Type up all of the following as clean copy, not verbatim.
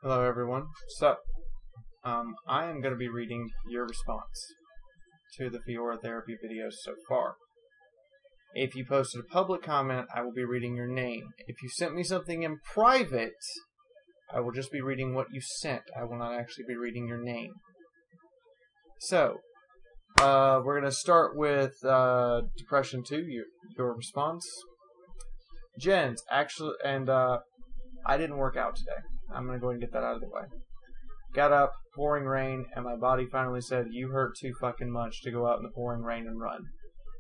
Hello everyone. So, I am going to be reading your response to the Fiaura therapy videos so far. If you posted a public comment, I will be reading your name. If you sent me something in private, I will just be reading what you sent. I will not actually be reading your name. So, we're going to start with Depression 2, your response. Jen's, actually, and I didn't work out today. I'm going to go ahead and get that out of the way. Got up, pouring rain, and my body finally said, you hurt too fucking much to go out in the pouring rain and run.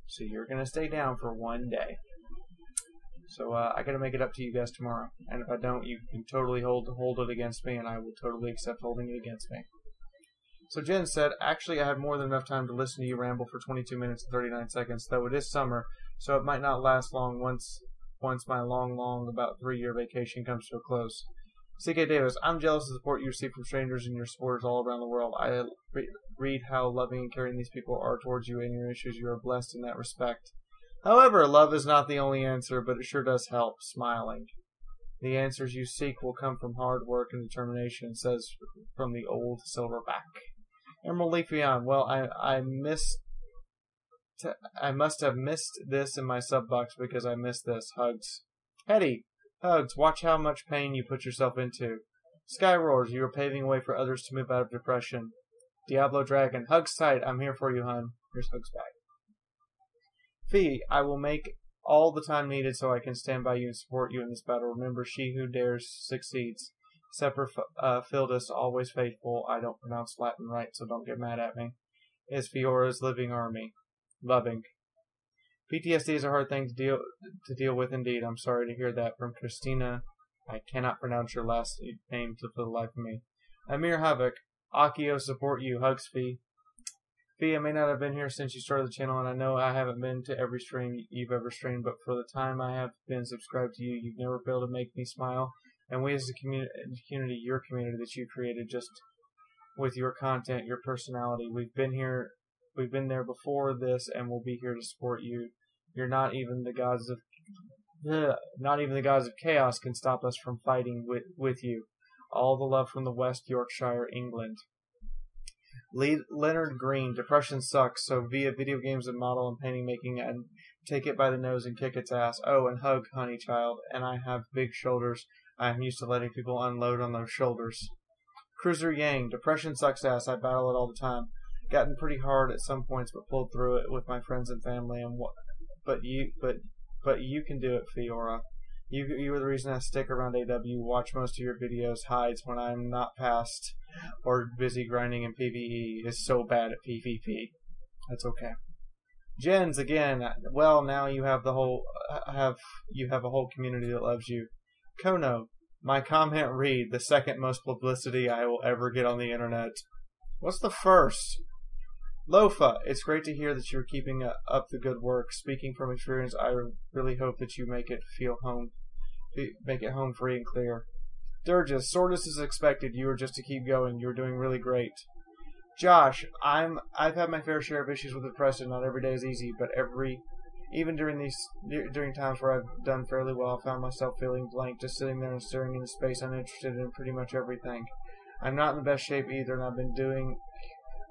So you're going to stay down for one day. So I got to make it up to you guys tomorrow. And if I don't, you can totally hold it against me, and I will totally accept holding it against me. So Jen said, actually I have more than enough time to listen to you ramble for 22 minutes and 39 seconds, though it is summer, so it might not last long once my long, about 3-year vacation comes to a close. C.K. Davis, I'm jealous of the support you receive from strangers and your supporters all around the world. I read how loving and caring these people are towards you and your issues. You are blessed in that respect. However, love is not the only answer, but it sure does help. Smiling. The answers you seek will come from hard work and determination, says from the old silverback. Emerald Leafeon, well, I must have missed this in my sub box because I missed this. Hugs. Hetty. Hugs, watch how much pain you put yourself into. Sky Roars, you are paving a way for others to move out of depression. Diablo Dragon, hugs tight, I'm here for you, hun. Here's Hugs back. Fee, I will make all the time needed so I can stand by you and support you in this battle. Remember, she who dares succeeds. Semper Fildus, always faithful. I don't pronounce Latin right, so don't get mad at me. Is Fiora's living army. Loving. PTSD is a hard thing to deal with indeed. I'm sorry to hear that. From Christina, I cannot pronounce your last name for the life of me. Amir Havoc, Akio support you. Hugs, Fee. Fee, I may not have been here since you started the channel, and I know I haven't been to every stream you've ever streamed, but for the time I have been subscribed to you, you've never failed to make me smile. And we as a community, your community that you created just with your content, your personality, we've been there before this, and we'll be here to support you. You're not even the gods of chaos can stop us from fighting with you. All the love from the West Yorkshire, England. Leonard Green, depression sucks, so via video games and model and painting making, and take it by the nose and kick its ass. Oh, and hug, honey child. And I have big shoulders. I am used to letting people unload on those shoulders. Cruiser Yang, depression sucks ass. I battle it all the time. Gotten pretty hard at some points, but pulled through it with my friends and family. But you can do it, Fiaura. You are the reason I stick around AW, watch most of your videos, hides when I'm not past or busy grinding in PvE. Is so bad at PvP. That's okay. Jens again. Well, now you have a whole community that loves you. Kono, my comment read, the second most publicity I will ever get on the internet. What's the first? Lofa, it's great to hear that you're keeping up the good work. Speaking from experience, I really hope that you make it home free and clear. Durgis, sort as expected. You are just to keep going. You're doing really great. Josh, I've had my fair share of issues with depression. Not every day is easy, but even during times where I've done fairly well, I found myself feeling blank, just sitting there and staring into space, uninterested in pretty much everything. I'm not in the best shape either, and I've been doing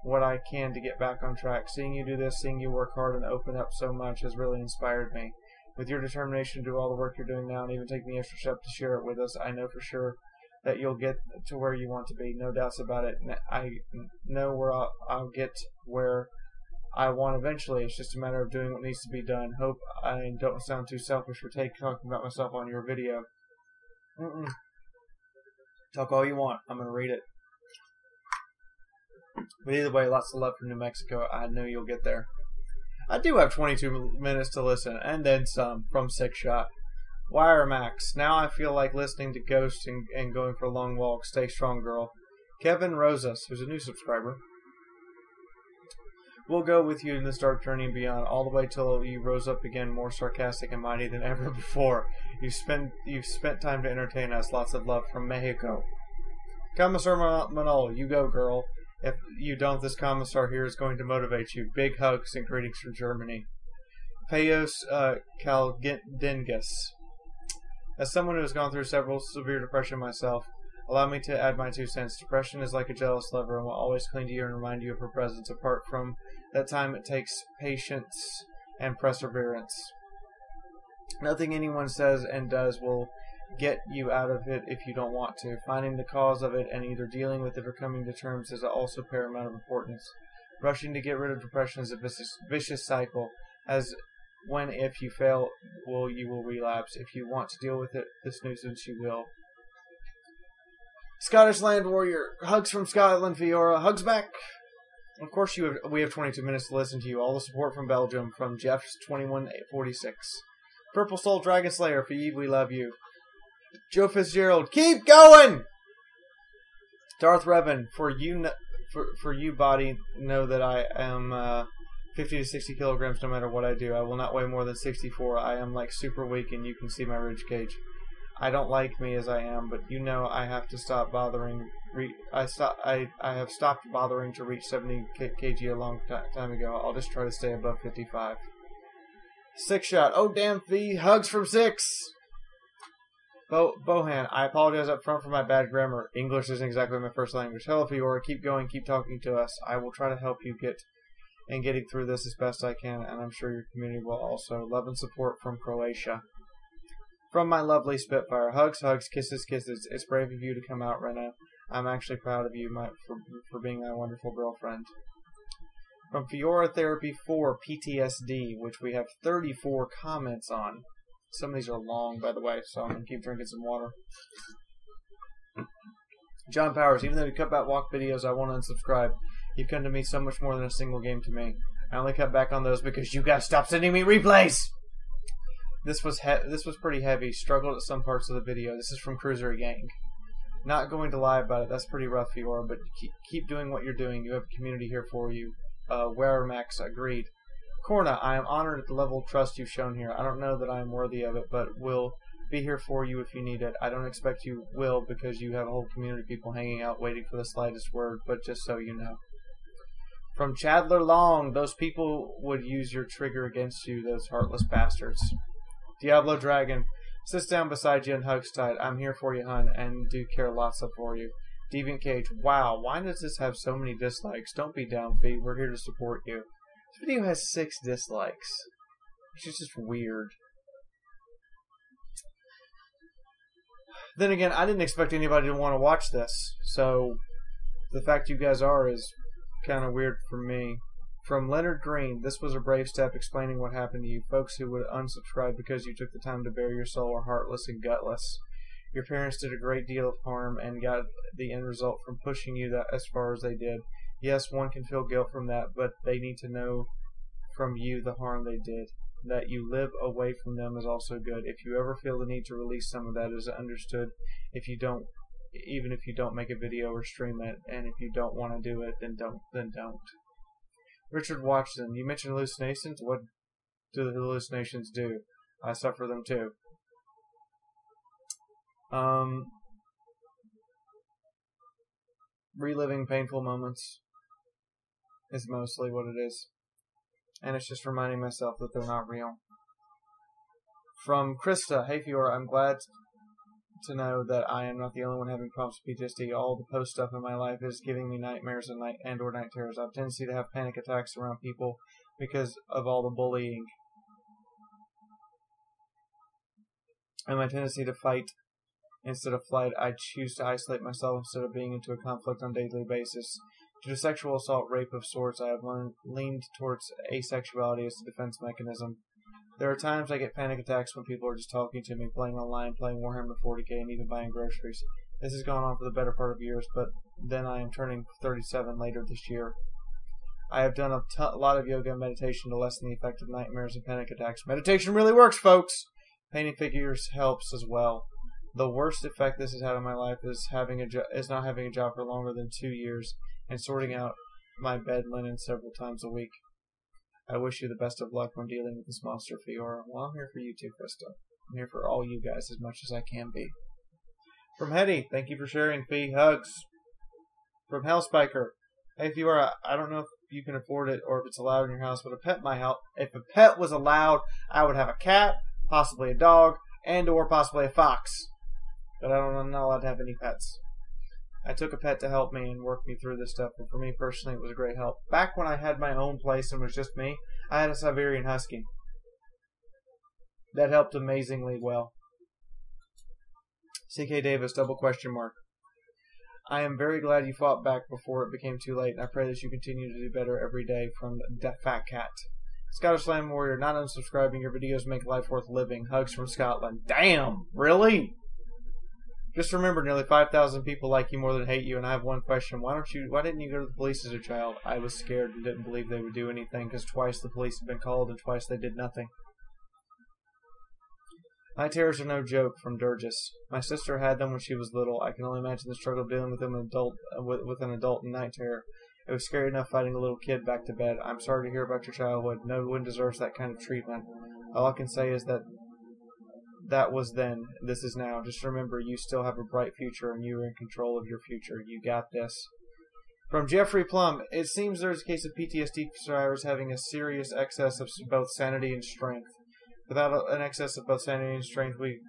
what I can to get back on track. Seeing you do this, seeing you work hard and open up so much has really inspired me. With your determination to do all the work you're doing now and even taking the extra step to share it with us, I know for sure that you'll get to where you want to be. No doubts about it. I know where I'll get where I want eventually. It's just a matter of doing what needs to be done. Hope I don't sound too selfish for talking about myself on your video. Talk all you want. I'm going to read it. But either way, lots of love from New Mexico. I know you'll get there. I do have 22 minutes to listen, and then some, from Six Shot. Wire Max. Now I feel like listening to Ghost and going for long walks. Stay strong, girl. Kevin Rosas, who's a new subscriber. We'll go with you in this dark journey and beyond, all the way till you rose up again, more sarcastic and mighty than ever before. You've spent time to entertain us. Lots of love from Mexico. Commissar Manolo, you go, girl. If you don't, this commissar here is going to motivate you. Big hugs and greetings from Germany. Payos Kaldingas. As someone who has gone through several severe depression myself, Allow me to add my 2 cents. Depression is like a jealous lover and will always cling to you and remind you of her presence. Apart from that time, it takes patience and perseverance. Nothing anyone says and does will get you out of it if you don't want to. Finding the cause of it and either dealing with it or coming to terms is also paramount of importance. Rushing to get rid of depression is a vicious cycle, as when if you fail, you will relapse. If you want to deal with it, this nuisance, you will. Scottish Land Warrior, hugs from Scotland, Fiaura, hugs back. Of course, we have 22 minutes to listen to you. All the support from Belgium, from Jeff2146. Purple Soul Dragon Slayer, for Eve, we love you. Joe Fitzgerald, keep going! Darth Revan, for you, body, know that I am 50 to 60 kilograms no matter what I do. I will not weigh more than 64. I am like super weak and you can see my rib cage. I don't like me as I am, but you know I have to stop bothering. I have stopped bothering to reach 70 kg a long time ago. I'll just try to stay above 55. 6 shot. Oh damn, V. Hugs from 6. Bohan, I apologize up front for my bad grammar. English isn't exactly my first language. Hello, Fiaura. Keep going. Keep talking to us. I will try to help you getting through this as best I can, and I'm sure your community will also. Love and support from Croatia. From my lovely Spitfire. Hugs, hugs, kisses, kisses. It's brave of you to come out, Rena. I'm actually proud of you for being my wonderful girlfriend. From Fiaura Therapy 4 PTSD, which we have 34 comments on. Some of these are long, by the way, so I'm going to keep drinking some water. John Powers, even though you cut back walk videos, I won't unsubscribe. You've come to me so much more than a single game to me. I only cut back on those because you guys stopped sending me replays! This was pretty heavy. Struggled at some parts of the video. This is from Cruiser Gang. Not going to lie about it. That's pretty rough, Fiaura, but keep doing what you're doing. You have a community here for you. Weremax, agreed. Corna, I am honored at the level of trust you've shown here. I don't know that I am worthy of it, but will be here for you if you need it. I don't expect you will because you have a whole community of people hanging out waiting for the slightest word, but just so you know. From Chadler Long, those people would use your trigger against you, those heartless bastards. Diablo Dragon, sits down beside you and hugs tight. I'm here for you, hun, and do care lots of for you. Deviant Cage, wow, why does this have so many dislikes? Don't be down, Fee. We're here to support you. This video has 6 dislikes. It's just weird. Then again, I didn't expect anybody to want to watch this, so the fact you guys are is kind of weird for me. From Leonard Green, this was a brave step explaining what happened to you. Folks who would unsubscribe because you took the time to bare your soul are heartless and gutless. Your parents did a great deal of harm and got the end result from pushing you that as far as they did. Yes, one can feel guilt from that, but they need to know from you the harm they did. That you live away from them is also good. If you ever feel the need to release some of that, it is understood. If you don't, even if you don't make a video or stream it, and if you don't want to do it, then don't. Richard Watson, you mentioned hallucinations. What do the hallucinations do? I suffer them too. Reliving painful moments is mostly what it is. And it's just reminding myself that they're not real. From Krista, hey Fiaura, I'm glad to know that I am not the only one having problems with PTSD. All the post stuff in my life is giving me nightmares and or night terrors. I have a tendency to have panic attacks around people because of all the bullying. And my tendency to fight instead of flight. I choose to isolate myself instead of being into a conflict on a daily basis. Due to sexual assault, rape of sorts, I have leaned towards asexuality as a defense mechanism. There are times I get panic attacks when people are just talking to me, playing online, playing Warhammer 40k, and even buying groceries. This has gone on for the better part of years, but then I am turning 37 later this year. I have done a lot of yoga and meditation to lessen the effect of nightmares and panic attacks. Meditation really works, folks! Painting figures helps as well. The worst effect this has had on my life is not having a job for longer than 2 years and sorting out my bed linen several times a week. I wish you the best of luck when dealing with this monster, Fiaura. Well, I'm here for you too, Krista. I'm here for all you guys as much as I can be. From Hetty, thank you for sharing, Fee. Hugs. From Hellspiker, hey Fiaura, I don't know if you can afford it or if it's allowed in your house, but if a pet was allowed, I would have a cat, possibly a dog, and or possibly a fox. But I'm not allowed to have any pets. I took a pet to help me and work me through this stuff, and for me personally, it was a great help. Back when I had my own place and was just me, I had a Siberian Husky. That helped amazingly well. CK Davis, double question mark. I am very glad you fought back before it became too late, and I pray that you continue to do better every day. From Fat Cat. Scottish Slam Warrior, not unsubscribing. Your videos make life worth living. Hugs from Scotland. Damn! Really? Just remember, nearly 5,000 people like you more than hate you, and I have one question. Why didn't you go to the police as a child? I was scared and didn't believe they would do anything, because twice the police have been called and twice they did nothing. Night terrors are no joke, from Durgis. My sister had them when she was little. I can only imagine the struggle of dealing with them with an adult in night terror. It was scary enough fighting a little kid back to bed. I'm sorry to hear about your childhood. No one deserves that kind of treatment. All I can say is that was then. This is now. Just remember, you still have a bright future, and you are in control of your future. You got this. From Jeffrey Plum, it seems there's a case of PTSD survivors having a serious excess of both sanity and strength. Without an excess of both sanity and strength, we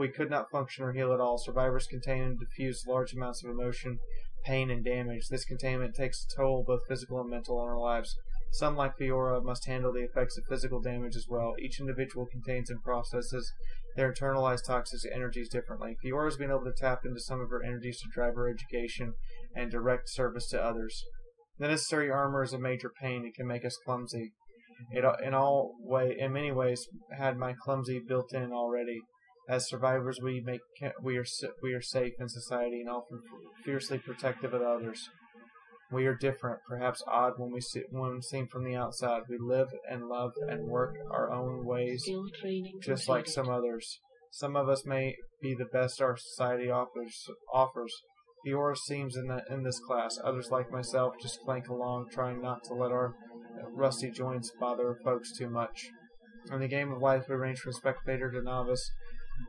could not function or heal at all. Survivors contain and diffuse large amounts of emotion, pain, and damage. This containment takes a toll, both physical and mental, on our lives. Some, like Fiaura, must handle the effects of physical damage as well. Each individual contains and processes their internalized toxic energies differently. Fiora's been able to tap into some of her energies to drive her education and direct service to others. The necessary armor is a major pain. It can make us clumsy. In many ways, had my clumsy built in already. As survivors, we are safe in society and often fiercely protective of others. We are different, perhaps odd when seen from the outside. We live and love and work our own ways, just like some others. Some of us may be the best our society offers. Fiora seems in this class. Others, like myself, just clank along, trying not to let our rusty joints bother folks too much. In the game of life, we range from spectator to novice,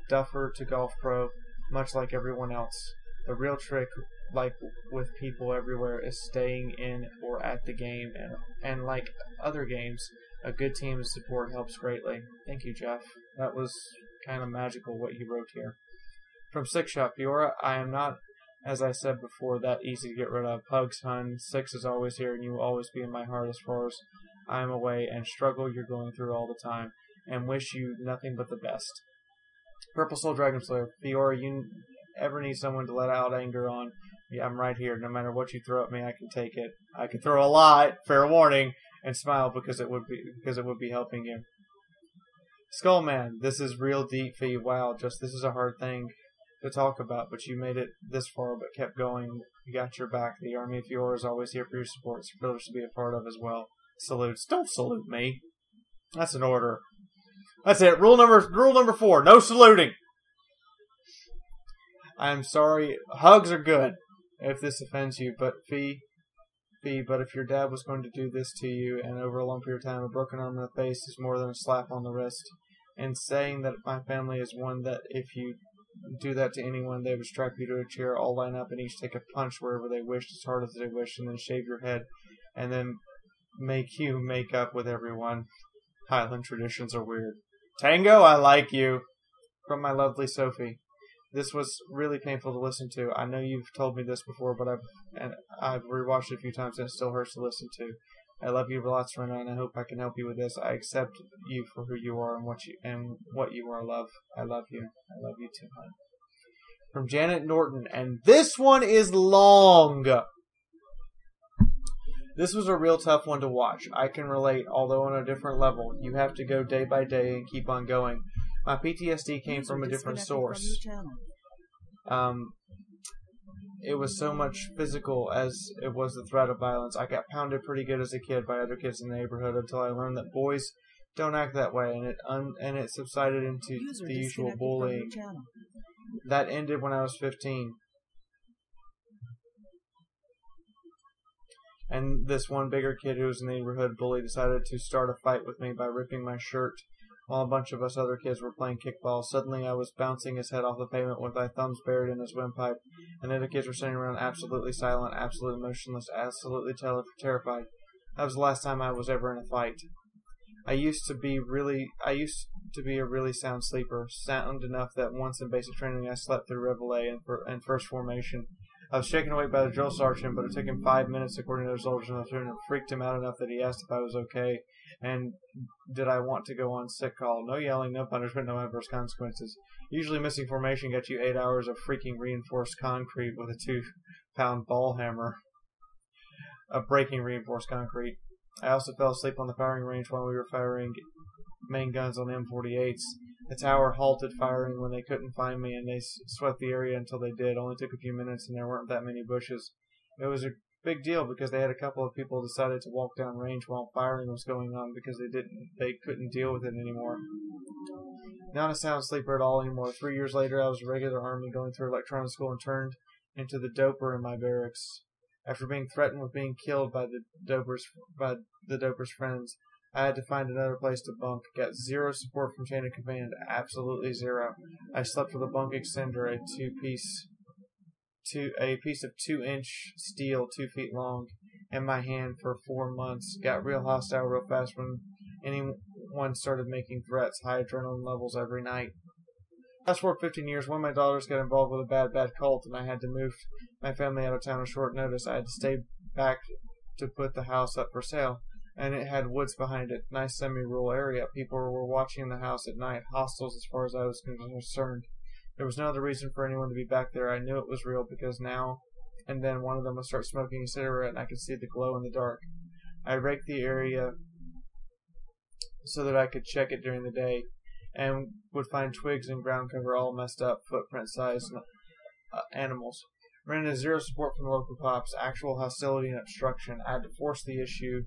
duffer to golf pro, much like everyone else. The real trick, like with people everywhere, is staying in or at the game, and like other games, a good team of support helps greatly. Thank you, Jeff. That was kind of magical what you wrote here. From Six Shot, Fiora, I am not, as I said before, that easy to get rid of. Hugs, hun. Six is always here, and you will always be in my heart as far as I am away, and struggle you're going through all the time, and wish you nothing but the best. Purple Soul Dragon Slayer, Fiora, you ever need someone to let out anger on? Yeah, I'm right here. No matter what you throw at me, I can take it. I can throw a lot, fair warning, and smile because it would be helping you. Skullman, this is real deep, Fee. Wow, this is a hard thing to talk about, but you made it this far, but kept going. You got your back. The Army of Fiora is always here for your support. It's a privilege to be a part of as well. Salutes. Don't salute me. That's an order. That's it. Rule number 4. No saluting. I'm sorry. Hugs are good if this offends you, but Fee, but if your dad was going to do this to you, and over a long period of time, a broken arm in the face is more than a slap on the wrist. And saying that my family is one that if you do that to anyone, they would strap you to a chair, all line up, and each take a punch wherever they wished, as hard as they wished, and then shave your head, and then make you make up with everyone. Highland traditions are weird. Tango, I like you. From my lovely Sophie. This was really painful to listen to. I know you've told me this before, but I've rewatched it a few times and it still hurts to listen to. I love you lots, Rena, and I hope I can help you with this. I accept you for who you are and what you are. Love. I love you. I love you too, hon. From Janet Norton, and this one is long. This was a real tough one to watch. I can relate, although on a different level. You have to go day by day and keep on going. My PTSD came from a different source. It was so much physical as it was the threat of violence. I got pounded pretty good as a kid by other kids in the neighborhood until I learned that boys don't act that way, and it subsided into the usual bullying. That ended when I was 15. And this one bigger kid who was in the neighborhood bully decided to start a fight with me by ripping my shirt while a bunch of us other kids were playing kickball. Suddenly I was bouncing his head off the pavement with my thumbs buried in his windpipe, and the other kids were sitting around absolutely silent, absolutely motionless, absolutely terrified. That was the last time I was ever in a fight. I used to be a really sound sleeper, sound enough that once in basic training I slept through Reveille and first formation. I was shaken awake by the drill sergeant, but it took him 5 minutes, according to the soldiers in the platoon, and freaked him out enough that he asked if I was okay and did I want to go on sick call. No yelling, no punishment, no adverse consequences. Usually missing formation gets you 8 hours of freaking reinforced concrete with a 2-pound ball hammer of breaking reinforced concrete. I also fell asleep on the firing range while we were firing main guns on M48s. The tower halted firing when they couldn't find me, and they swept the area until they did. It only took a few minutes, and there weren't that many bushes. It was a big deal because they had a couple of people decided to walk down range while firing was going on because they couldn't deal with it anymore. Not a sound sleeper at all anymore. 3 years later, I was a regular army going through electronic school and turned into the doper in my barracks. After being threatened with being killed by the doper's friends, I had to find another place to bunk. Got zero support from chain of command, absolutely zero. I slept with a bunk extender, a piece of 2-inch steel, 2 feet long, in my hand for 4 months. Got real hostile real fast when anyone started making threats. High adrenaline levels every night. Fast forward 15 years, one of my daughters got involved with a bad cult, and I had to move my family out of town on short notice. I had to stay back to put the house up for sale, and it had woods behind it. Nice semi-rural area. People were watching the house at night. Hostiles as far as I was concerned. There was no other reason for anyone to be back there. I knew it was real because now and then one of them would start smoking a cigarette, and I could see the glow in the dark. I raked the area so that I could check it during the day, and would find twigs and ground cover all messed up, footprint-sized animals. Ran into zero support from the local cops, actual hostility and obstruction. I had to force the issue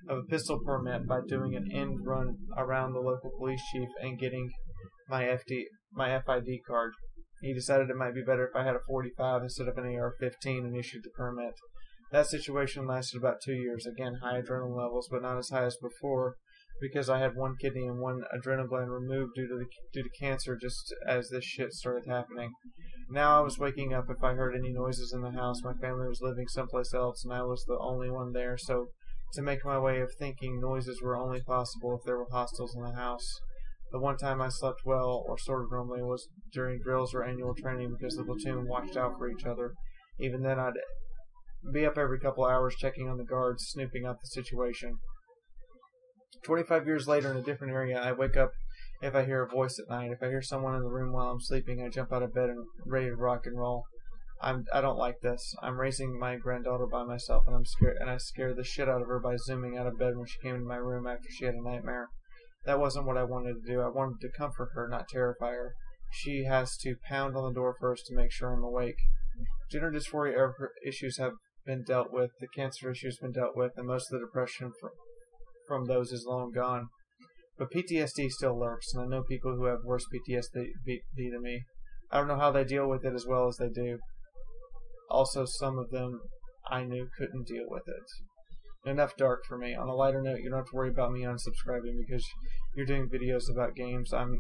of a pistol permit by doing an end run around the local police chief and getting my FID card. He decided it might be better if I had a .45 instead of an AR-15 and issued the permit. That situation lasted about 2 years. Again, high adrenaline levels, but not as high as before, because I had one kidney and one adrenal gland removed due to cancer just as this shit started happening. Now I was waking up if I heard any noises in the house. My family was living someplace else, and I was the only one there, so to make my way of thinking, noises were only possible if there were hostiles in the house. The one time I slept well, or sort of normally, was during drills or annual training because the platoon watched out for each other. Even then, I'd be up every couple hours checking on the guards, snooping out the situation. 25 years later in a different area, I wake up if I hear a voice at night. If I hear someone in the room while I'm sleeping, I jump out of bed and ready to rock and roll. I don't like this. I'm raising my granddaughter by myself, and I'm scared, and I scare the shit out of her by zooming out of bed when she came into my room after she had a nightmare. That wasn't what I wanted to do. I wanted to comfort her, not terrify her. She has to pound on the door first to make sure I'm awake. Gender dysphoria issues have been dealt with, the cancer issue has been dealt with, and most of the depression from those is long gone. But PTSD still lurks, and I know people who have worse PTSD than me. I don't know how they deal with it as well as they do. Also, some of them I knew couldn't deal with it. Enough dark for me. On a lighter note, you don't have to worry about me unsubscribing because you're doing videos about games I'm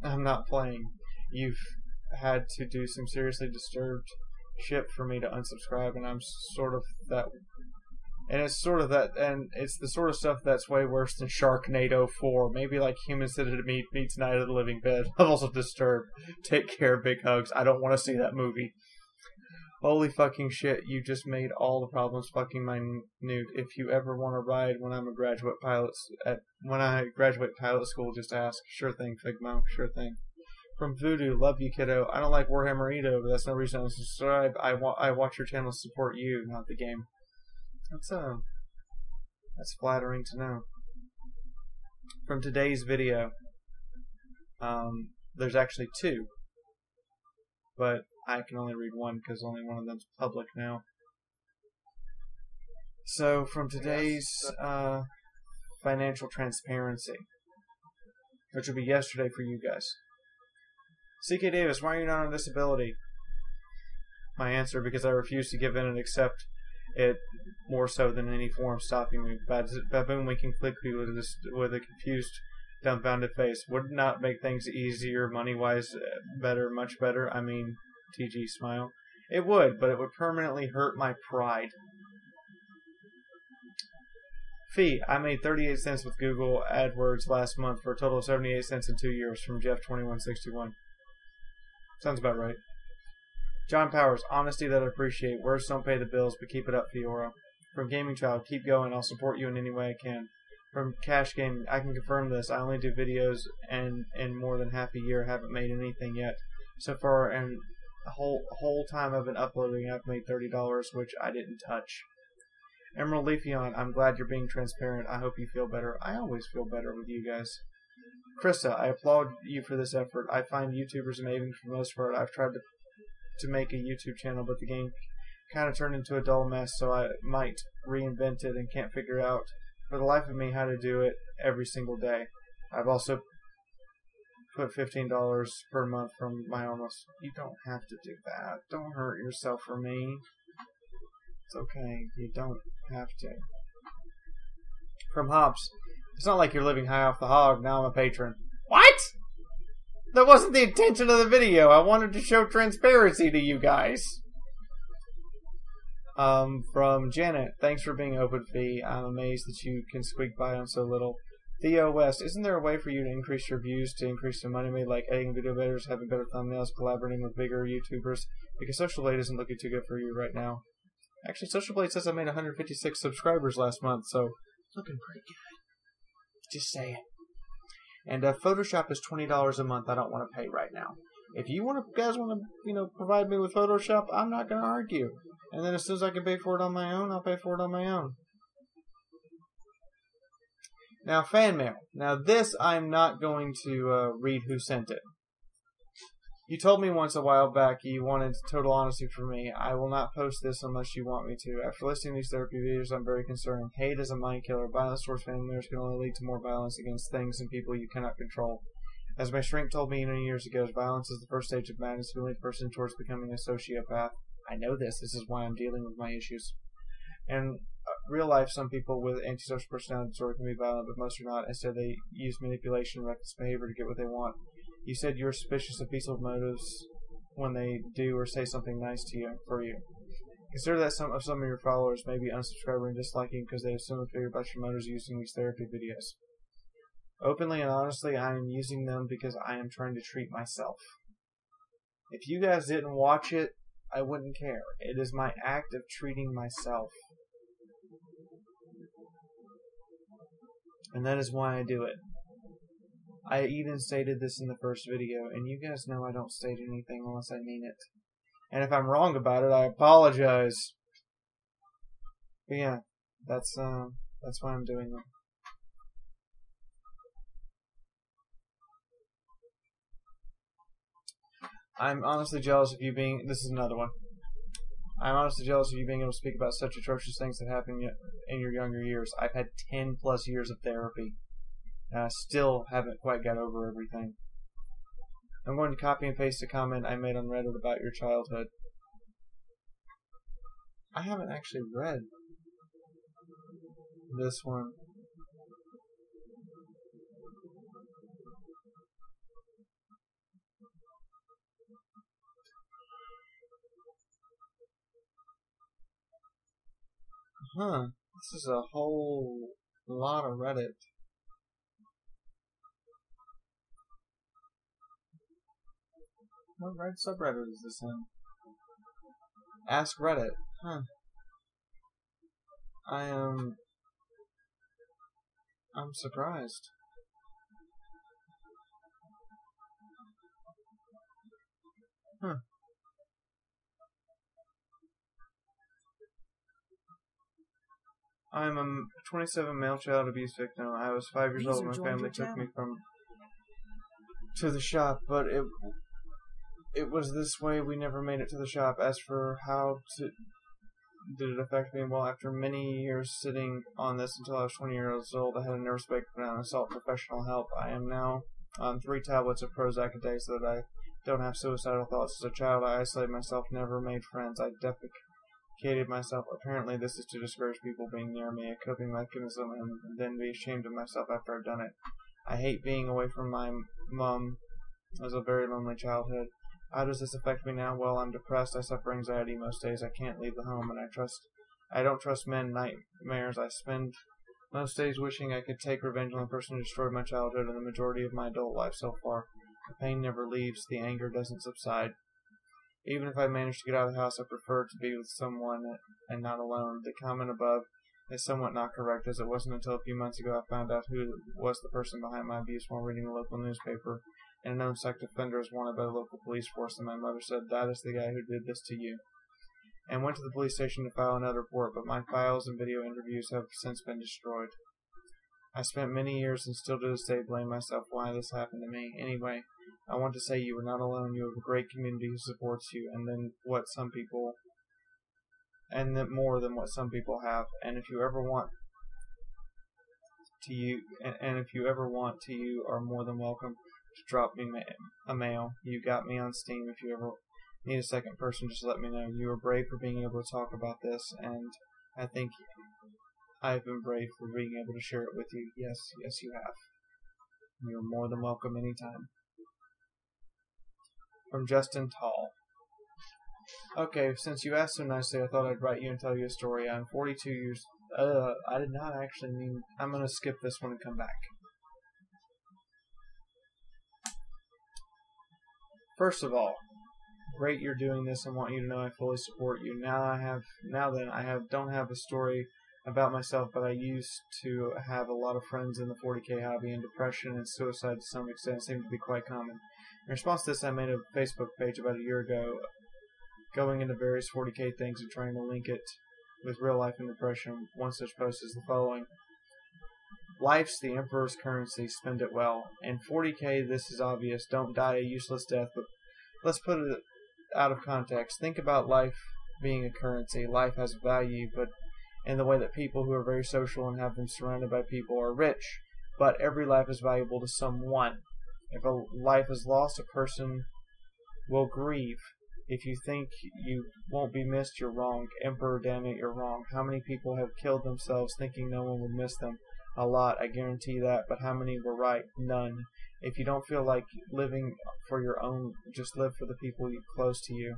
not playing. You've had to do some seriously disturbed shit for me to unsubscribe, and I'm sort of that. And it's sort of that, and it's the sort of stuff that's way worse than Sharknado 4. Maybe like Humans That Meets Night of the Living Dead. Levels of Disturbed. Take care, big hugs. I don't want to see that movie. Holy fucking shit, you just made all the problems fucking minute. If you ever want to ride when I graduate pilot school, just ask. Sure thing, Figmo. Sure thing. From Voodoo, love you, kiddo. I don't like Warhammer Edo, but that's no reason to subscribe. I watch your channel to support you, not the game. That's flattering to know. From today's video, there's actually two, but I can only read one because only one of them's public now. So, from today's financial transparency, which will be yesterday for you guys. CK Davis, why are you not on disability? My answer, because I refuse to give in and accept it more so than any form stopping me. Baboon winking quickly with a confused, dumbfounded face. Would not make things easier, money-wise, better, much better. I mean, TG smile. It would, but it would permanently hurt my pride. Fee, I made 38 cents with Google AdWords last month for a total of 78 cents in 2 years from Jeff2161. Sounds about right. John Powers, honesty that I appreciate. Words don't pay the bills, but keep it up, Fiaura. From Gaming Child, keep going. I'll support you in any way I can. From Cash Gaming, I can confirm this. I only do videos, and in more than half a year, haven't made anything yet. So far, and the whole time I've been uploading, I've made $30, which I didn't touch. Emerald Leafeon, I'm glad you're being transparent. I hope you feel better. I always feel better with you guys. Krista, I applaud you for this effort. I find YouTubers amazing for the most part. I've tried to make a YouTube channel, but the game kind of turned into a dull mess, so I might reinvent it and can't figure out for the life of me how to do it every single day. I've also put $15 per month from my almost. You don't have to do that. Don't hurt yourself for me. It's okay. You don't have to. From Hops, it's not like you're living high off the hog. Now I'm a patron. What? That wasn't the intention of the video. I wanted to show transparency to you guys. From Janet, thanks for being open, Fee. I'm amazed that you can squeak by on so little. Theo West, isn't there a way for you to increase your views to increase the money made, like editing video better, having better thumbnails, collaborating with bigger YouTubers? Because Social Blade isn't looking too good for you right now. Actually, Social Blade says I made 156 subscribers last month, so looking pretty good. Just saying. And Photoshop is $20 a month. I don't want to pay right now. If you guys want to, provide me with Photoshop, I'm not going to argue. And then as soon as I can pay for it on my own, I'll pay for it on my own. Now, fan mail. Now, this I'm not going to read who sent it. You told me once a while back you wanted total honesty from me. I will not post this unless you want me to. After listening to these therapy videos, I'm very concerned. Hate is a mind killer. Violence towards family members can only lead to more violence against things and people you cannot control. As my shrink told me many years ago, violence is the first stage of madness, who leads a person towards becoming a sociopath. I know this. This is why I'm dealing with my issues. In real life, some people with antisocial personality disorder can be violent, but most are not. Instead, they use manipulation and reckless behavior to get what they want. You said you're suspicious of peaceful motives when they do or say something nice to you for you. Consider that some of your followers may be unsubscribing and disliking because they assume a figure about your motives using these therapy videos. Openly and honestly, I am using them because I am trying to treat myself. If you guys didn't watch it, I wouldn't care. It is my act of treating myself. And that is why I do it. I even stated this in the first video, and you guys know I don't state anything unless I mean it. And if I'm wrong about it, I apologize. But yeah, that's why I'm doing them. I'm honestly jealous of you being... This is another one. I'm honestly jealous of you being able to speak about such atrocious things that happened in your younger years. I've had 10 plus years of therapy. And I still haven't quite got over everything. I'm going to copy and paste a comment I made on Reddit about your childhood. I haven't actually read this one. Huh. This is a whole lot of Reddit. What Reddit subreddit is this in? Ask Reddit. Huh. I'm surprised. Huh. I'm a 27 male child abuse victim. I was 5 years old when my family took me to the shop, but it was this way. We never made it to the shop. As for how did it affect me? Well, after many years sitting on this until I was 20 years old, I had a nervous breakdown and sought professional help. I am now on 3 tablets of Prozac a day so that I don't have suicidal thoughts. As a child, I isolated myself, never made friends. I defecated myself. Apparently, this is to discourage people being near me, a coping mechanism, and then be ashamed of myself after I've done it. I hate being away from my mom. It was a very lonely childhood. How does this affect me now? Well, I'm depressed. I suffer anxiety most days. I can't leave the home, and I don't trust men. Nightmares. I spend Most days wishing I could take revenge on the person who destroyed my childhood and the majority of my adult life so far. The pain never leaves, the anger doesn't subside. Even if I manage to get out of the house, I prefer to be with someone and not alone. The comment above is somewhat not correct, as it wasn't until a few months ago I found out who was the person behind my abuse while reading the local newspaper, and a known sex offender is wanted by the local police force, and my mother said, "That is the guy who did this to you," and went to the police station to file another report, but my files and video interviews have since been destroyed. I spent many years and still to this day blame myself why this happened to me. Anyway, I want to say you are not alone. You have a great community who supports you, and then more than what some people have. And if you ever want to, you are more than welcome to drop me a mail. You got me on Steam. If you ever need a second person, just let me know. You are brave for being able to talk about this, and I think I've been brave for being able to share it with you. Yes, you have. You're more than welcome anytime. From Justin Tall. Okay, since you asked so nicely, I thought I'd write you and tell you a story. I'm 42 years... I did not actually mean... I'm going to skip this one and come back. First of all, great you're doing this. I want you to know I fully support you. I don't have a story about myself, but I used to have a lot of friends in the 40K hobby, and depression and suicide to some extent seem to be quite common. In response to this, I made a Facebook page about a year ago, going into various 40K things and trying to link it with real life and depression. One such post is the following: "Life's the emperor's currency, spend it well. In 40K, this is obvious. Don't die a useless death, but let's put it out of context. Think about life being a currency. Life has value, but in the way that people who are very social and have been surrounded by people are rich. But every life is valuable to someone. If a life is lost, a person will grieve. If you think you won't be missed, you're wrong. Emperor, damn it, you're wrong. How many people have killed themselves thinking no one would miss them? A lot, I guarantee that. But how many were right? None. If you don't feel like living for your own, just live for the people close to you.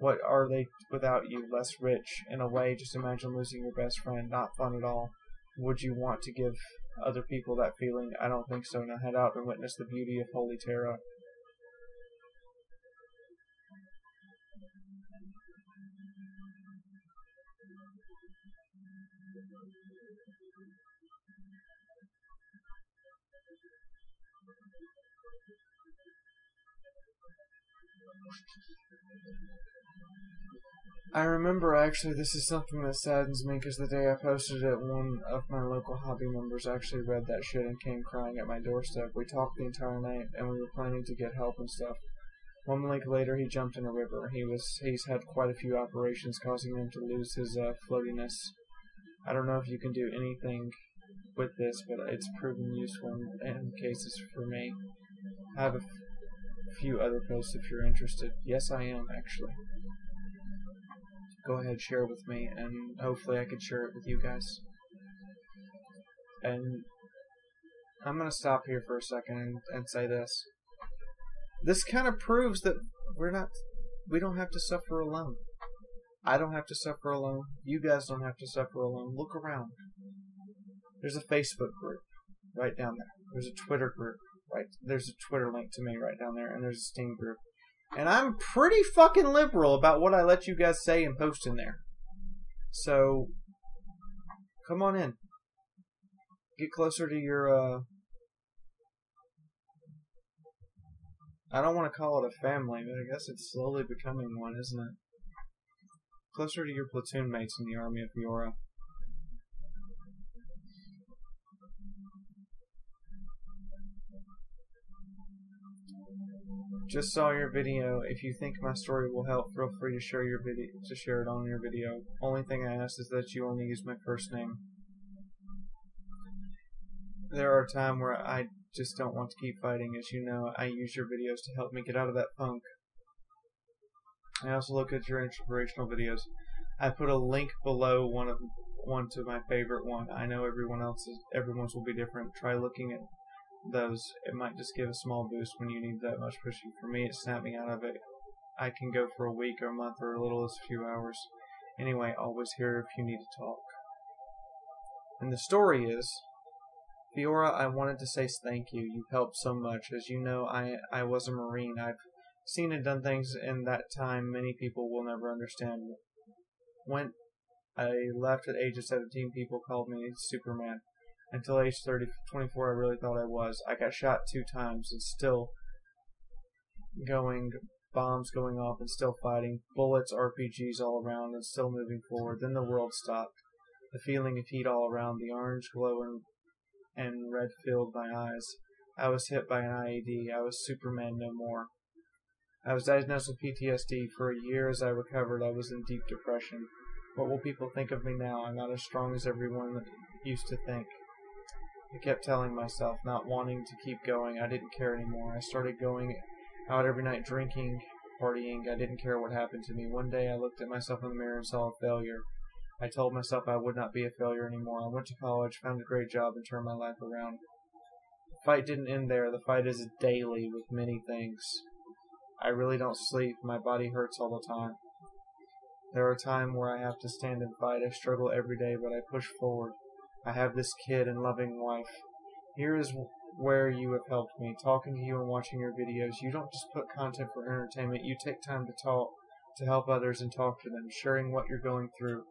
What are they without you? Less rich. In a way, just imagine losing your best friend. Not fun at all. Would you want to give other people that feeling? I don't think so. Now head out and witness the beauty of Holy Terra." I remember, actually, this is something that saddens me, because the day I posted it, one of my local hobby members actually read that shit and came crying at my doorstep. We talked the entire night, and we were planning to get help and stuff. 1 week later, he jumped in a river. He's had quite a few operations, causing him to lose his floatiness. I don't know if you can do anything with this, but it's proven useful in cases for me. I have a few other posts if you're interested. Yes, I am, actually. Go ahead, share it with me, and hopefully I can share it with you guys. And I'm going to stop here for a second and say this. This kind of proves that we don't have to suffer alone. I don't have to suffer alone. You guys don't have to suffer alone. Look around. There's a Facebook group right down there. There's a Twitter group. Right, there's a Twitter link to me right down there, and there's a Steam group. And I'm pretty fucking liberal about what I let you guys say and post in there. So, come on in. Get closer to your, I don't want to call it a family, but I guess it's slowly becoming one, isn't it? Closer to your platoon mates in the army of Fiaura. Just saw your video. If you think my story will help, feel free to share it on your video. Only thing I ask is that you only use my first name. There are times where I just don't want to keep fighting. As you know, I use your videos to help me get out of that funk. I also look at your inspirational videos. I put a link below one to my favorite one. I know everyone's will be different. Try looking at those. It might just give a small boost when you need that much pushing. For me, it snapped me out of it. I can go for a week or a month or as little as a few hours. Anyway, always here if you need to talk. And the story is, Fiaura, I wanted to say thank you. You've helped so much. As you know, I was a Marine. I've seen and done things in that time many people will never understand. When I left at age of 17, people called me Superman. Until age 24, I really thought I was. I got shot 2 times and still going, bombs going off and still fighting, bullets, RPGs all around and still moving forward. Then the world stopped. The feeling of heat all around, the orange glow and red filled my eyes. I was hit by an IED. I was Superman no more. I was diagnosed with PTSD. For a year as I recovered, I was in deep depression. What will people think of me now? I'm not as strong as everyone used to think. I kept telling myself, not wanting to keep going. I didn't care anymore. I started going out every night drinking, partying. I didn't care what happened to me. One day I looked at myself in the mirror and saw a failure. I told myself I would not be a failure anymore. I went to college, found a great job, and turned my life around. The fight didn't end there. The fight is daily with many things. I really don't sleep. My body hurts all the time. There are times where I have to stand and fight. I struggle every day, but I push forward. I have this kid and loving wife. Here is where you have helped me. Talking to you and watching your videos. You don't just put content for entertainment. You take time to talk, to help others and talk to them, sharing what you're going through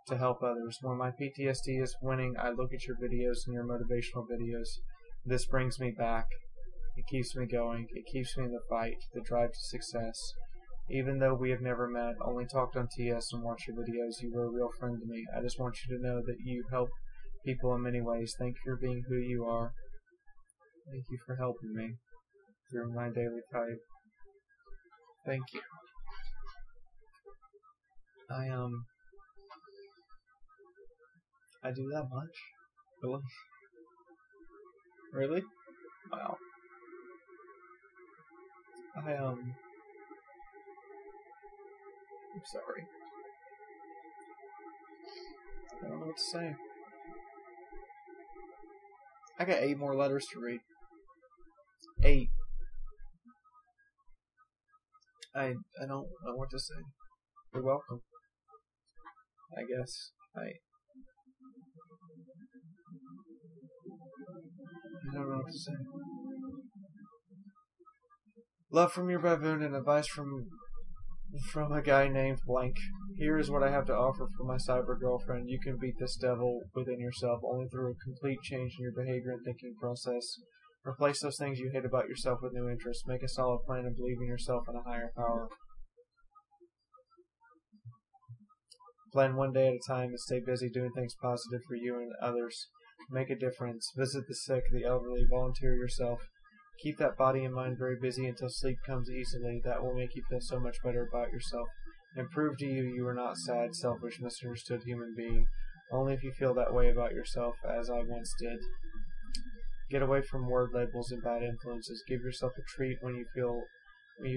to help others. When my PTSD is winning, I look at your videos and your motivational videos. This brings me back. It keeps me going. It keeps me in the fight, the drive to success. Even though we have never met, only talked on TS and watched your videos, you were a real friend to me. I just want you to know that you help people in many ways. Thank you for being who you are. Thank you for helping me through my daily fight. Thank you. I do that much? Really? Really? Wow. I'm sorry. I don't know what to say. I got 8 more letters to read. 8. I don't know what to say. You're welcome. I guess. I don't know what to say. Love from your baboon and advice from a guy named Blank. Here is what I have to offer for my cyber girlfriend. You can beat this devil within yourself only through a complete change in your behavior and thinking process. Replace those things you hate about yourself with new interests. Make a solid plan and believe in yourself and a higher power. Plan one day at a time and stay busy doing things positive for you and others. Make a difference. Visit the sick, the elderly. Volunteer yourself. Keep that body and mind very busy until sleep comes easily. That will make you feel so much better about yourself. And prove to you you are not sad, selfish, misunderstood human being. Only if you feel that way about yourself, as I once did. Get away from word labels and bad influences. Give yourself a treat when you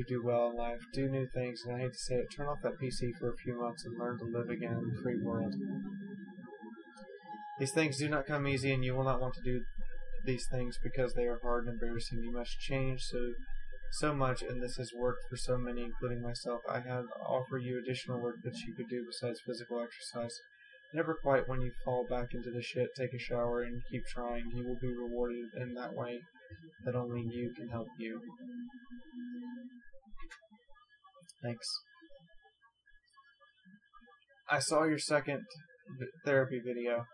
do well in life. Do new things, and I hate to say it, turn off that PC for a few months and learn to live again in the free world. These things do not come easy, and you will not want to do these things because they are hard and embarrassing. You must change so much, and this has worked for so many, including myself. I have offered you additional work that you could do besides physical exercise. Never quite when you fall back into the shit, take a shower and keep trying. You will be rewarded in that way that only you can help you. Thanks. I saw your second therapy video.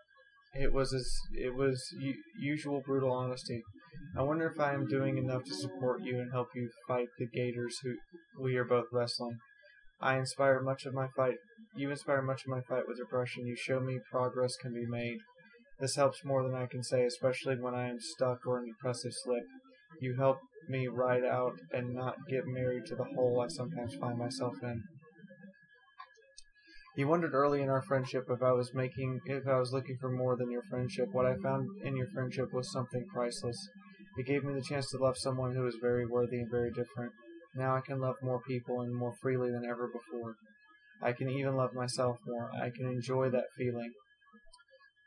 It was usual brutal honesty. I wonder if I am doing enough to support you and help you fight the gators who we are both wrestling. You inspire much of my fight with depression. You show me progress can be made. This helps more than I can say, especially when I am stuck or in a depressive slip. You help me ride out and not get married to the hole I sometimes find myself in. You wondered early in our friendship if I was looking for more than your friendship. What I found in your friendship was something priceless. It gave me the chance to love someone who is very worthy and very different. Now I can love more people and more freely than ever before. I can even love myself more. I can enjoy that feeling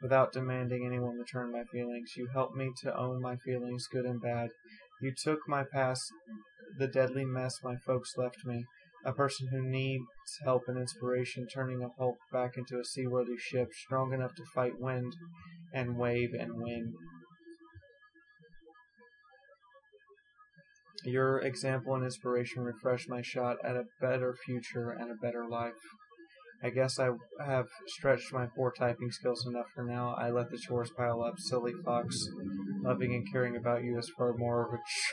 without demanding anyone return my feelings. You helped me to own my feelings, good and bad. You took my past, the deadly mess my folks left me, a person who needs help and inspiration, turning a hulk back into a seaworthy ship, strong enough to fight wind and wave and win. Your example and inspiration refresh my shot at a better future and a better life. I guess I have stretched my poor typing skills enough for now. I let the chores pile up. Silly fox, loving and caring about you is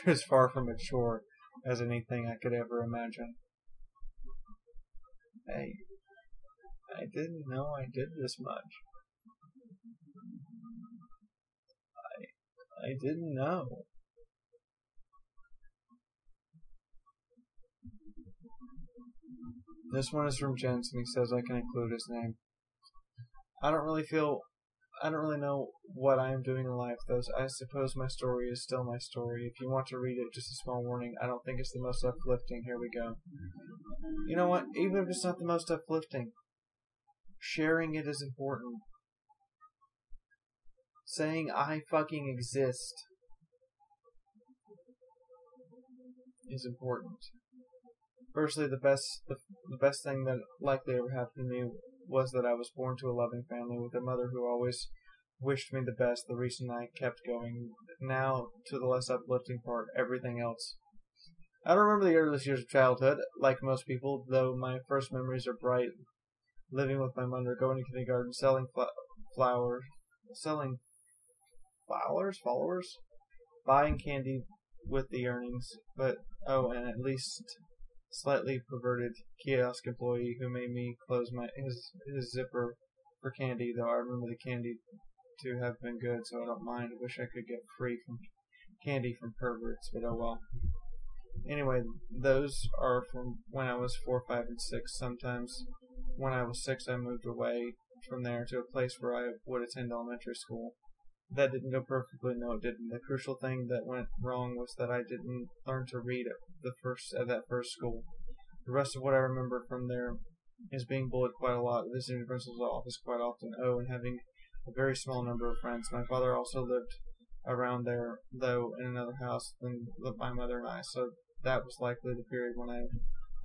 is far from a chore as anything I could ever imagine. Hey, I didn't know I did this much. I didn't know. This one is from Jens, and he says I can include his name. I don't really know what I am doing in life, though I suppose my story is still my story. If you want to read it, just a small warning, I don't think it's the most uplifting. Here we go. You know what? Even if it's not the most uplifting, sharing it is important. Saying I fucking exist is important. Firstly, the best thing that likely ever happened to me was that I was born to a loving family with a mother who always wished me the best, the reason I kept going. Now, to the less uplifting part, everything else. I don't remember the earliest years of childhood, like most people, though my first memories are bright. Living with my mother, going to kindergarten, selling flowers, buying candy with the earnings, and at least slightly perverted kiosk employee who made me close his zipper for candy, though I remember the candy to have been good, so I don't mind. I wish I could get free from candy from perverts, but oh well. Anyway, those are from when I was 4, 5, and 6. Sometimes when I was 6, I moved away from there to a place where I would attend elementary school. That didn't go perfectly, no it didn't. The crucial thing that went wrong was that I didn't learn to read at that first school. The rest of what I remember from there is being bullied quite a lot, visiting the principal's office quite often, and having a very small number of friends. My father also lived around there, though in another house than my mother and I, so that was likely the period when I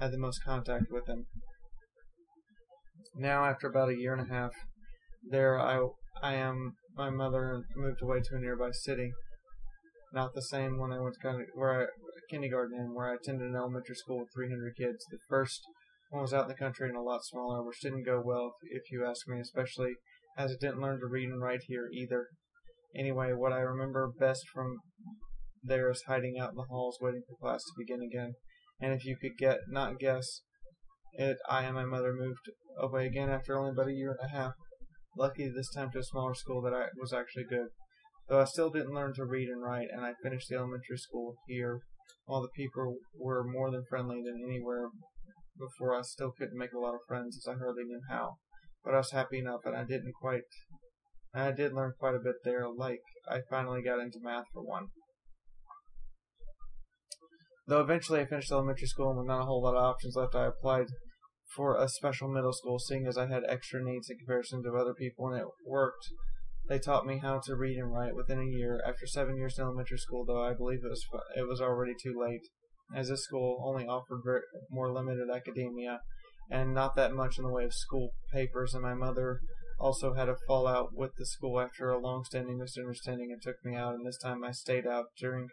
had the most contact with him. Now, after about a year and a half, there I am. My mother moved away to a nearby city. Not the same one I went to kindergarten in, where I attended an elementary school with 300 kids. The first one was out in the country and a lot smaller, which didn't go well, if you ask me, especially as I didn't learn to read and write here either. Anyway, what I remember best from there is hiding out in the halls waiting for class to begin again. And if you could not guess it, I and my mother moved away again after only about a year and a half. Lucky this time to a smaller school that was actually good. Though I still didn't learn to read and write, and I finished the elementary school here. While the people were more than friendly than anywhere before, I still couldn't make a lot of friends, as I hardly knew how. But I was happy enough, and I did learn quite a bit there, like I finally got into math for one. Though eventually I finished elementary school and with not a whole lot of options left, I applied for a special middle school, seeing as I had extra needs in comparison to other people, and it worked. They taught me how to read and write within a year. After 7 years in elementary school, though, I believe it was already too late, as this school only offered more limited academia, and not that much in the way of school papers, and my mother also had a fallout with the school after a long-standing misunderstanding and took me out, and this time I stayed out doing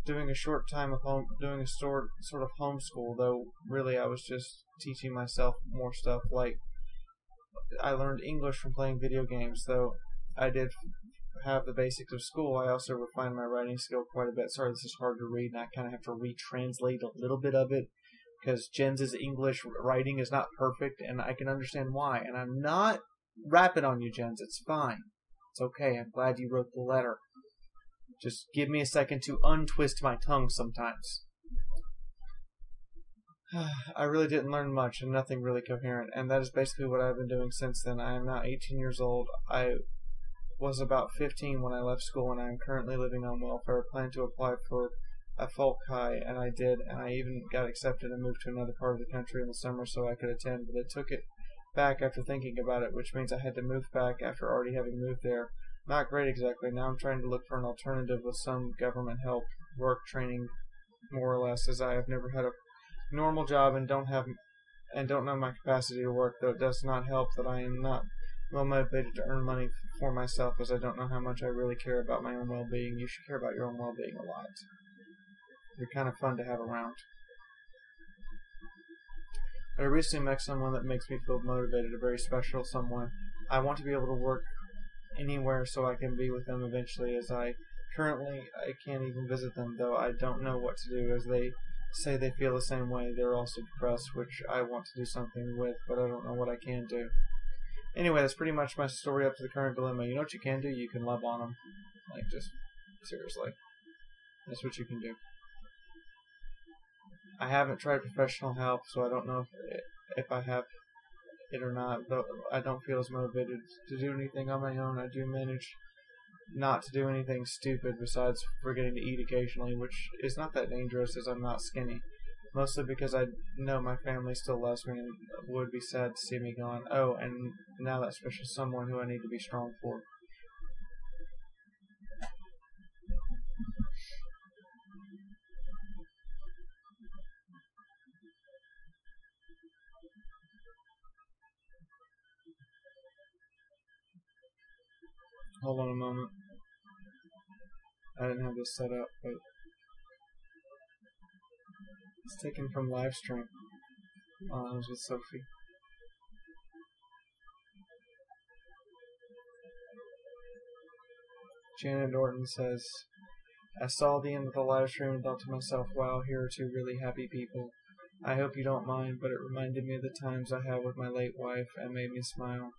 a short time of doing a sort of homeschool, though really I was just teaching myself more stuff. Like, I learned English from playing video games, though I did have the basics of school. I also refined my writing skill quite a bit. Sorry, this is hard to read, and I kind of have to retranslate a little bit of it, because Jens' English writing is not perfect, and I can understand why. And I'm not rapping on you, Jens. It's fine. It's okay. I'm glad you wrote the letter. Just give me a second to untwist my tongue sometimes. I really didn't learn much and nothing really coherent, and that is basically what I've been doing since then. I am now 18 years old. I was about 15 when I left school, and I am currently living on welfare. I plan to apply for a folk high, and I did, and I even got accepted and moved to another part of the country in the summer so I could attend, but I took it back after thinking about it, which means I had to move back after already having moved there. Not great exactly. Now I'm trying to look for an alternative with some government help, work, training, more or less, as I have never had a normal job and don't know my capacity to work, though it does not help that I am not well motivated to earn money for myself, as I don't know how much I really care about my own well-being. You should care about your own well-being a lot. You're kind of fun to have around. I recently met someone that makes me feel motivated, a very special someone. I want to be able to work anywhere so I can be with them eventually, as I can't even visit them, though I don't know what to do, as they say they feel the same way. They're also depressed, which I want to do something with, but I don't know what I can do. Anyway, that's pretty much my story up to the current dilemma. You know what you can do? You can love on them. Like, just, seriously. That's what you can do. I haven't tried professional help, so I don't know if I have it or not, though I don't feel as motivated to do anything on my own. I do manage not to do anything stupid besides forgetting to eat occasionally, which is not that dangerous as I'm not skinny. Mostly because I know my family still loves me and would be sad to see me gone. Oh, and now that special someone who I need to be strong for. Hold on a moment. I didn't have this set up, but it's taken from live stream. I was with Sophie. Janet Norton says, I saw the end of the live stream and thought to myself, wow, here are two really happy people. I hope you don't mind, but it reminded me of the times I had with my late wife and made me smile.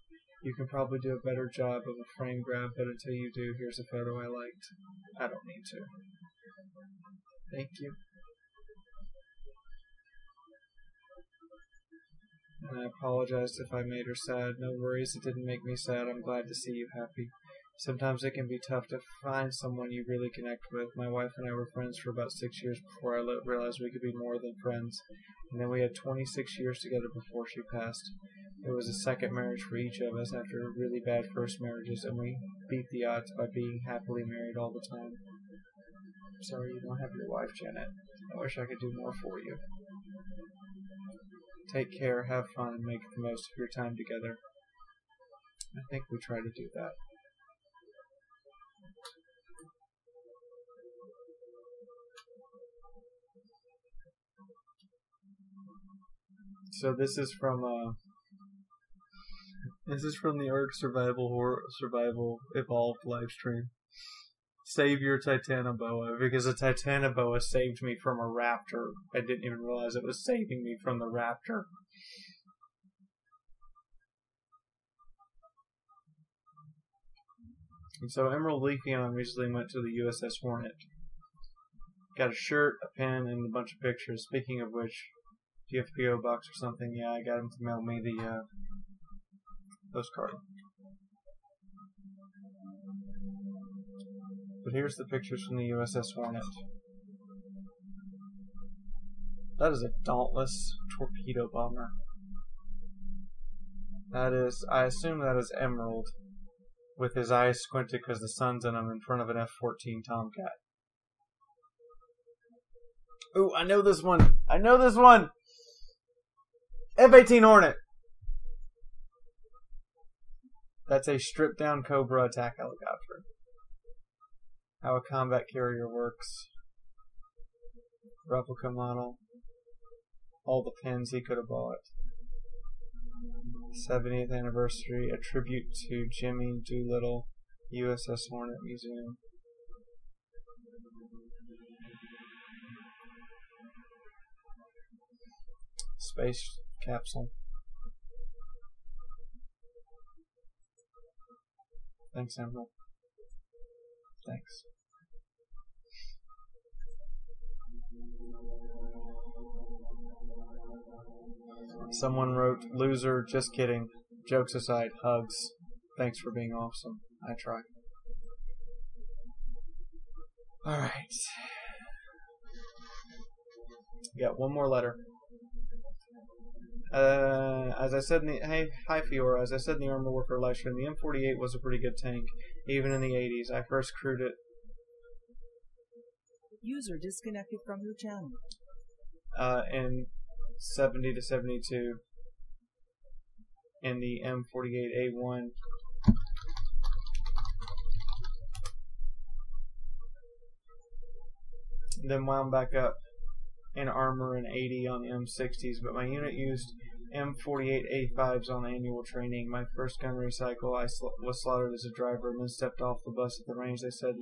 You can probably do a better job of a frame grab, but until you do, here's a photo I liked. I don't need to. Thank you. And I apologized if I made her sad. No worries, it didn't make me sad. I'm glad to see you happy. Sometimes it can be tough to find someone you really connect with. My wife and I were friends for about 6 years before I realized we could be more than friends. And then we had 26 years together before she passed. It was a second marriage for each of us after really bad first marriages, and we beat the odds by being happily married all the time. I'm sorry you don't have your wife, Janet. I wish I could do more for you. Take care, have fun, and make the most of your time together. I think we try to do that. So this is from the Ark Survival Evolved live stream. Save your Titanoboa, because a Titanoboa saved me from a raptor. I didn't even realize it was saving me from the raptor. And so Emerald Leafeon recently went to the USS Hornet. Got a shirt, a pen, and a bunch of pictures. Speaking of which, do you have a P.O. box or something? Yeah, I got him to mail me the postcard. But here's the pictures from the USS Hornet. That is a Dauntless torpedo bomber. That is, I assume that is Emerald, with his eyes squinted because the sun's in him in front of an F-14 Tomcat. Ooh, I know this one! I know this one! F-18 Hornet! That's a stripped-down Cobra attack helicopter. How a combat carrier works. Replica model. All the pins he could have bought. 70th anniversary, a tribute to Jimmy Doolittle, USS Hornet Museum. Space capsule. Thanks, Emerald. Thanks. Someone wrote, loser, just kidding. Jokes aside, hugs. Thanks for being awesome. I try. Alright. Got one more letter. As I said in the... Hi Fiaura. As I said in the Armor Warfare live stream, the M48 was a pretty good tank, even in the 80s. I first crewed it. User disconnected from your channel. In 70 to 72. in the M48A1. Then wound back up in armor and 80 on M60s, but my unit used M48A5s on annual training. My first gun recycle, I was slaughtered as a driver and then stepped off the bus at the range. They said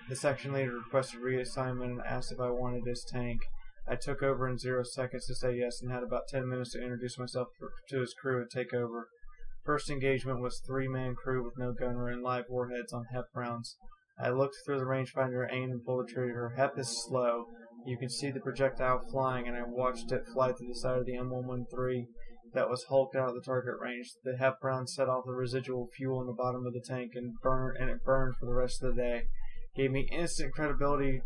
the section leader requested reassignment and asked if I wanted his tank. I took over in 0 seconds to say yes and had about 10 minutes to introduce myself to his crew and take over. First engagement was 3-man crew with no gunner and live warheads on HEP rounds. I looked through the rangefinder, aimed, and pulled the trigger. HEP is slow. You can see the projectile flying, and I watched it fly through the side of the M113 that was hulked out of the target range. The HEP round set off the residual fuel in the bottom of the tank and it burned for the rest of the day. Gave me instant credibility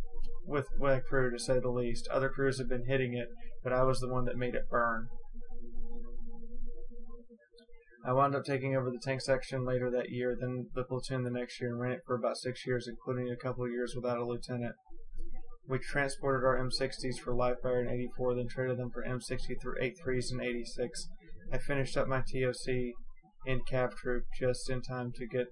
with my crew, to say the least. Other crews have been hitting it, but I was the one that made it burn. I wound up taking over the tank section later that year, then the platoon the next year, and ran it for about 6 years, including a couple of years without a lieutenant. We transported our M60s for live fire in 84, then traded them for M60-83s in 86. I finished up my TOC in Cav Troop just in time to get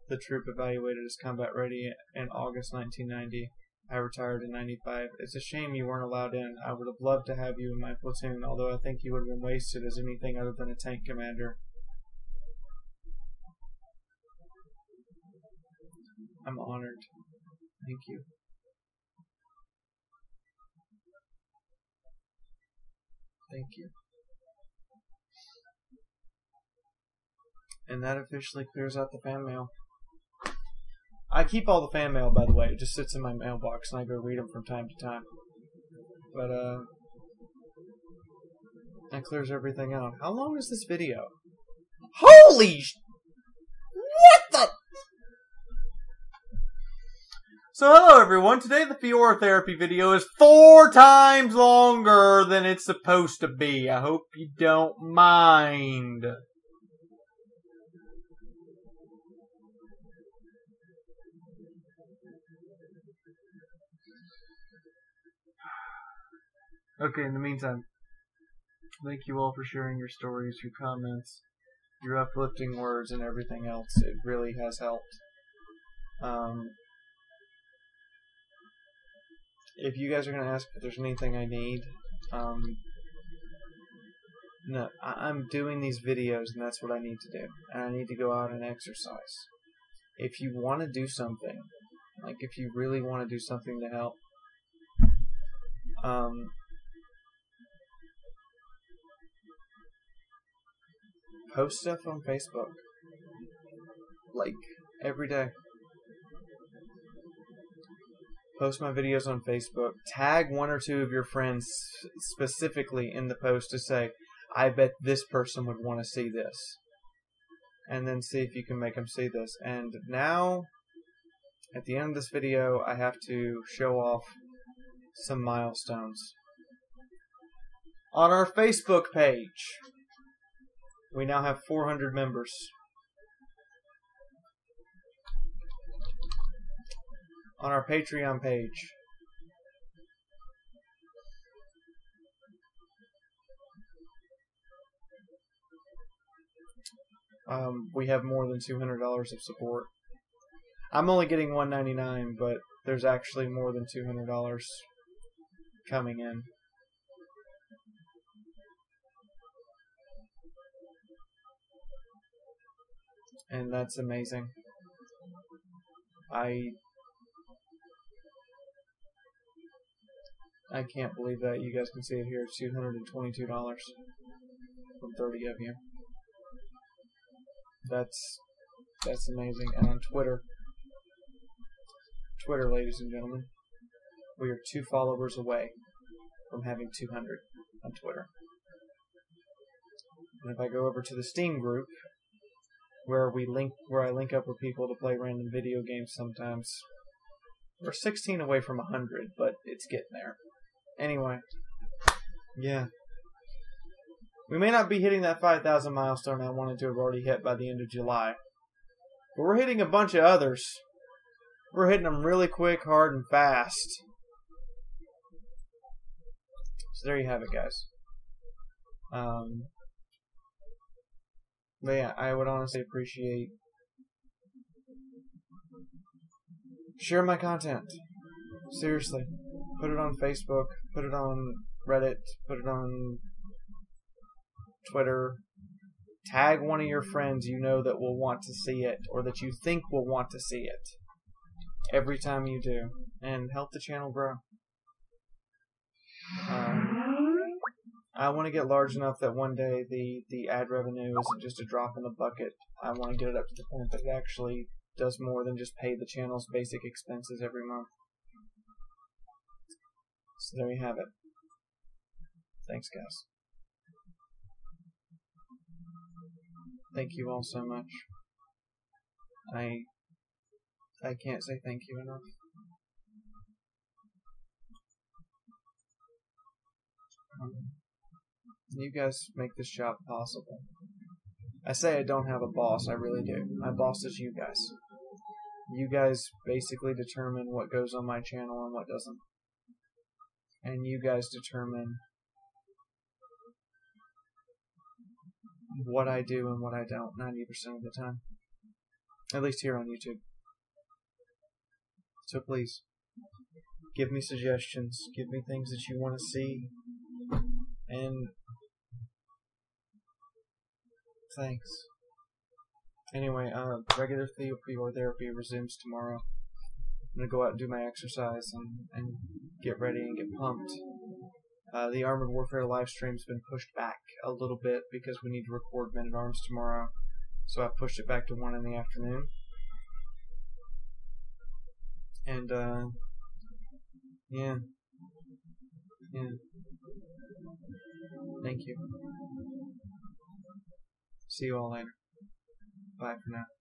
the troop evaluated as combat ready in August 1990. I retired in 95. It's a shame you weren't allowed in. I would have loved to have you in my platoon, although I think you would have been wasted as anything other than a tank commander. I'm honored. Thank you. Thank you. And that officially clears out the fan mail. I keep all the fan mail, by the way. It just sits in my mailbox, and I go read them from time to time. But, that clears everything out. How long is this video? Holy what the? So hello everyone, today the Fiaura therapy video is 4 times longer than it's supposed to be. I hope you don't mind. Okay, in the meantime, thank you all for sharing your stories, your comments, your uplifting words, and everything else. It really has helped. If you guys are going to ask if there's anything I need, no, I'm doing these videos and that's what I need to do. And I need to go out and exercise. If you want to do something, like if you really want to do something to help, post stuff on Facebook. Like, every day. Post my videos on Facebook. Tag 1 or 2 of your friends specifically in the post to say, I bet this person would want to see this. And then see if you can make them see this. And now, at the end of this video, I have to show off some milestones. On our Facebook page, we now have 400 members. On our Patreon page, we have more than $200 of support. I'm only getting $199, but there's actually more than $200 coming in. And that's amazing. I can't believe that. You guys can see it here. It's $222 from 30 of you. That's amazing. And on Twitter, ladies and gentlemen, we are 2 followers away from having 200 on Twitter. And if I go over to the Steam group, where I link up with people to play random video games sometimes, we're 16 away from 100, but it's getting there. Anyway, yeah. We may not be hitting that 5,000 milestone I wanted to have already hit by the end of July. But we're hitting a bunch of others. We're hitting them really quick, hard, and fast. So there you have it, guys. But yeah, I would honestly appreciate... Share my content. Seriously. Put it on Facebook, put it on Reddit, put it on Twitter. Tag one of your friends you know that will want to see it, or that you think will want to see it. Every time you do. And help the channel grow. I want to get large enough that one day the ad revenue isn't just a drop in the bucket. I want to get it up to the point that it actually does more than just pay the channel's basic expenses every month. So there you have it. Thanks, guys. Thank you all so much. I can't say thank you enough. You guys make this job possible. I say I don't have a boss, I really do. My boss is you guys. You guys basically determine what goes on my channel and what doesn't. And you guys determine what I do and what I don't 90% of the time. At least here on YouTube. So please, give me suggestions, give me things that you want to see, and thanks. Anyway, regular Fiaura therapy resumes tomorrow. I'm going to go out and do my exercise and get ready and get pumped. The Armored Warfare live stream's been pushed back a little bit because we need to record Men at Arms tomorrow. So I pushed it back to 1 in the afternoon. And, yeah. Thank you. See you all later. Bye for now.